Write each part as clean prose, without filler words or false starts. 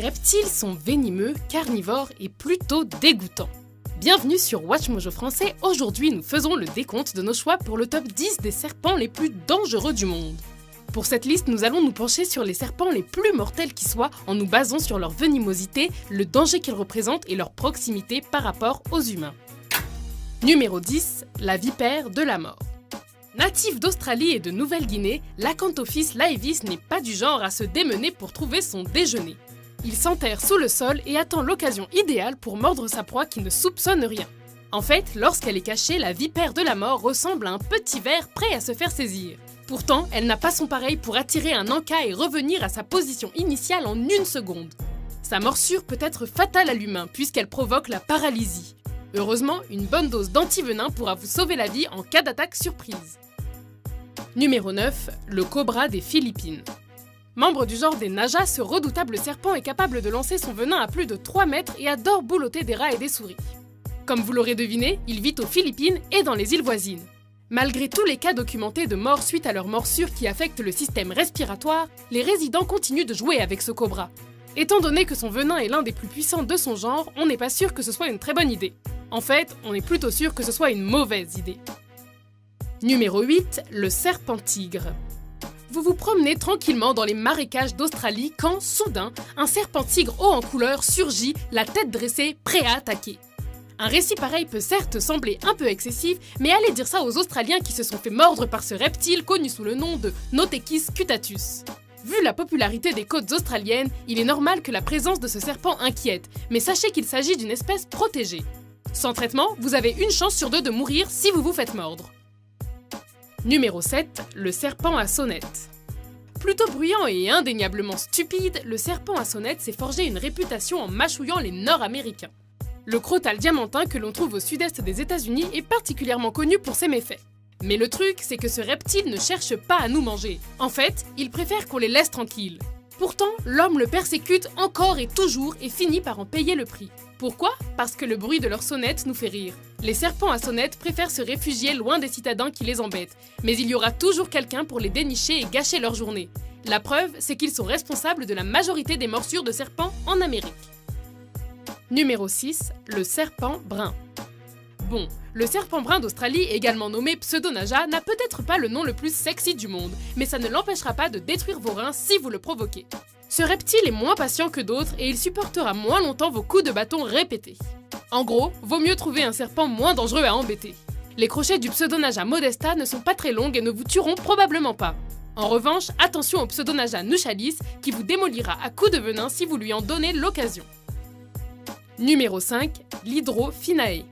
Les reptiles sont venimeux, carnivores et plutôt dégoûtants. Bienvenue sur Watch Mojo Français, aujourd'hui nous faisons le décompte de nos choix pour le top 10 des serpents les plus dangereux du monde. Pour cette liste, nous allons nous pencher sur les serpents les plus mortels qui soient en nous basant sur leur venimosité, le danger qu'ils représentent et leur proximité par rapport aux humains. Numéro 10, la vipère de la mort. Natif d'Australie et de Nouvelle-Guinée, l'Acanthopsis laevis n'est pas du genre à se démener pour trouver son déjeuner. Il s'enterre sous le sol et attend l'occasion idéale pour mordre sa proie qui ne soupçonne rien. En fait, lorsqu'elle est cachée, la vipère de la mort ressemble à un petit ver prêt à se faire saisir. Pourtant, elle n'a pas son pareil pour attirer un encas et revenir à sa position initiale en une seconde. Sa morsure peut être fatale à l'humain puisqu'elle provoque la paralysie. Heureusement, une bonne dose d'antivenin pourra vous sauver la vie en cas d'attaque surprise. Numéro 9, le cobra des Philippines. Membre du genre des najas, ce redoutable serpent est capable de lancer son venin à plus de 3 mètres et adore boulotter des rats et des souris. Comme vous l'aurez deviné, il vit aux Philippines et dans les îles voisines. Malgré tous les cas documentés de mort suite à leur morsure qui affectent le système respiratoire, les résidents continuent de jouer avec ce cobra. Étant donné que son venin est l'un des plus puissants de son genre, on n'est pas sûr que ce soit une très bonne idée. En fait, on est plutôt sûr que ce soit une mauvaise idée. Numéro 8, le serpent tigre. Vous vous promenez tranquillement dans les marécages d'Australie quand, soudain, un serpent tigre haut en couleur surgit, la tête dressée, prêt à attaquer. Un récit pareil peut certes sembler un peu excessif, mais allez dire ça aux Australiens qui se sont fait mordre par ce reptile connu sous le nom de Notechis cutatus. Vu la popularité des côtes australiennes, il est normal que la présence de ce serpent inquiète, mais sachez qu'il s'agit d'une espèce protégée. Sans traitement, vous avez une chance sur 2 de mourir si vous vous faites mordre. Numéro 7, le serpent à sonnette. Plutôt bruyant et indéniablement stupide, le serpent à sonnette s'est forgé une réputation en mâchouillant les Nord-Américains. Le crotal diamantin que l'on trouve au sud-est des États-Unis est particulièrement connu pour ses méfaits. Mais le truc, c'est que ce reptile ne cherche pas à nous manger. En fait, il préfère qu'on les laisse tranquilles. Pourtant, l'homme le persécute encore et toujours et finit par en payer le prix. Pourquoi ? Parce que le bruit de leur sonnette nous fait rire. Les serpents à sonnette préfèrent se réfugier loin des citadins qui les embêtent, mais il y aura toujours quelqu'un pour les dénicher et gâcher leur journée. La preuve, c'est qu'ils sont responsables de la majorité des morsures de serpents en Amérique. Numéro 6, le serpent brun. Bon, le serpent brun d'Australie, également nommé Pseudonaja, n'a peut-être pas le nom le plus sexy du monde, mais ça ne l'empêchera pas de détruire vos reins si vous le provoquez. Ce reptile est moins patient que d'autres et il supportera moins longtemps vos coups de bâton répétés. En gros, vaut mieux trouver un serpent moins dangereux à embêter. Les crochets du Pseudonaja modesta ne sont pas très longs et ne vous tueront probablement pas. En revanche, attention au Pseudonaja nuchalis qui vous démolira à coups de venin si vous lui en donnez l'occasion. Numéro 5, l'Hydrophinae.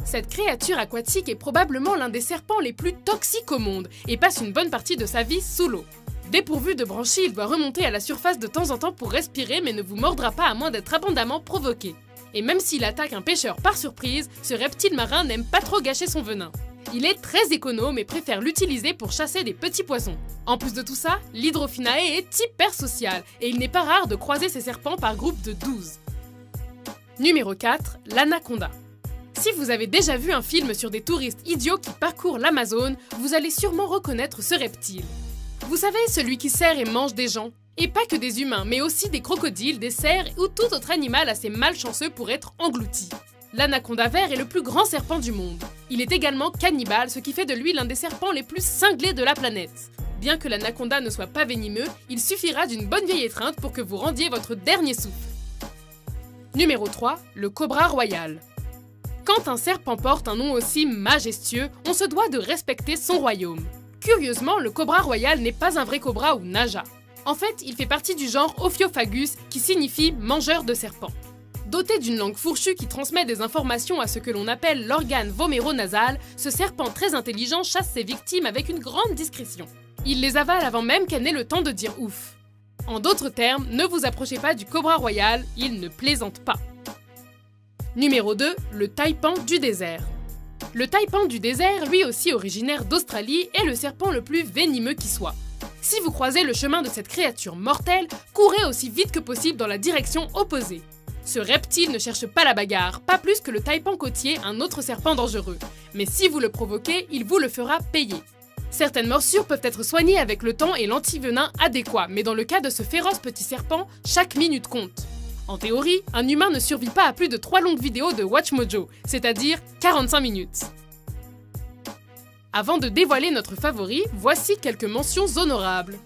Cette créature aquatique est probablement l'un des serpents les plus toxiques au monde et passe une bonne partie de sa vie sous l'eau. Dépourvu de branchies, il doit remonter à la surface de temps en temps pour respirer mais ne vous mordra pas à moins d'être abondamment provoqué. Et même s'il attaque un pêcheur par surprise, ce reptile marin n'aime pas trop gâcher son venin. Il est très économe et préfère l'utiliser pour chasser des petits poissons. En plus de tout ça, l'Hydrophinae est hyper social et il n'est pas rare de croiser ces serpents par groupe de 12. Numéro 4, l'anaconda. Si vous avez déjà vu un film sur des touristes idiots qui parcourent l'Amazone, vous allez sûrement reconnaître ce reptile. Vous savez, celui qui serre et mange des gens. Et pas que des humains, mais aussi des crocodiles, des cerfs ou tout autre animal assez malchanceux pour être englouti. L'anaconda vert est le plus grand serpent du monde. Il est également cannibale, ce qui fait de lui l'un des serpents les plus cinglés de la planète. Bien que l'anaconda ne soit pas venimeux, il suffira d'une bonne vieille étreinte pour que vous rendiez votre dernier souffle. Numéro 3, le cobra royal. Quand un serpent porte un nom aussi majestueux, on se doit de respecter son royaume. Curieusement, le cobra royal n'est pas un vrai cobra ou naja. En fait, il fait partie du genre Ophiopagus qui signifie mangeur de serpents. Doté d'une langue fourchue qui transmet des informations à ce que l'on appelle l'organe voméronasal, ce serpent très intelligent chasse ses victimes avec une grande discrétion. Il les avale avant même qu'elles n'aient le temps de dire ouf. En d'autres termes, ne vous approchez pas du cobra royal, il ne plaisante pas. Numéro 2, le taipan du désert. Le taipan du désert, lui aussi originaire d'Australie, est le serpent le plus venimeux qui soit. Si vous croisez le chemin de cette créature mortelle, courez aussi vite que possible dans la direction opposée. Ce reptile ne cherche pas la bagarre, pas plus que le taipan côtier, un autre serpent dangereux. Mais si vous le provoquez, il vous le fera payer. Certaines morsures peuvent être soignées avec le temps et l'antivenin adéquat, mais dans le cas de ce féroce petit serpent, chaque minute compte. En théorie, un humain ne survit pas à plus de 3 longues vidéos de WatchMojo, c'est-à-dire 45 minutes. Avant de dévoiler notre favori, voici quelques mentions honorables.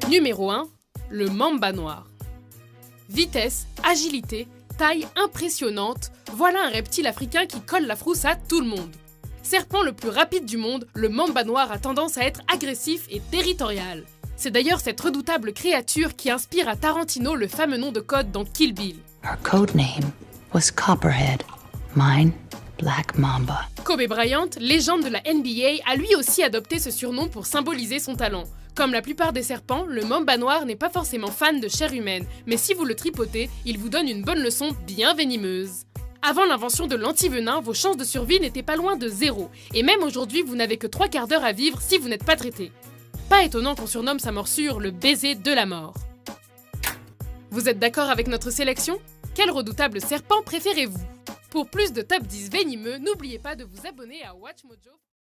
Numéro 1, le mamba noir. Vitesse, agilité, taille impressionnante, voilà un reptile africain qui colle la frousse à tout le monde. Serpent le plus rapide du monde, le mamba noir a tendance à être agressif et territorial. C'est d'ailleurs cette redoutable créature qui inspire à Tarantino le fameux nom de code dans Kill Bill. Her code name was Copperhead, mine Black Mamba. Kobe Bryant, légende de la NBA, a lui aussi adopté ce surnom pour symboliser son talent. Comme la plupart des serpents, le mamba noir n'est pas forcément fan de chair humaine, mais si vous le tripotez, il vous donne une bonne leçon bien venimeuse. Avant l'invention de l'antivenin, vos chances de survie n'étaient pas loin de 0, et même aujourd'hui, vous n'avez que 3 quarts d'heure à vivre si vous n'êtes pas traité. Pas étonnant qu'on surnomme sa morsure le baiser de la mort. Vous êtes d'accord avec notre sélection? Quel redoutable serpent préférez-vous? Pour plus de top 10 venimeux, n'oubliez pas de vous abonner à WatchMojo.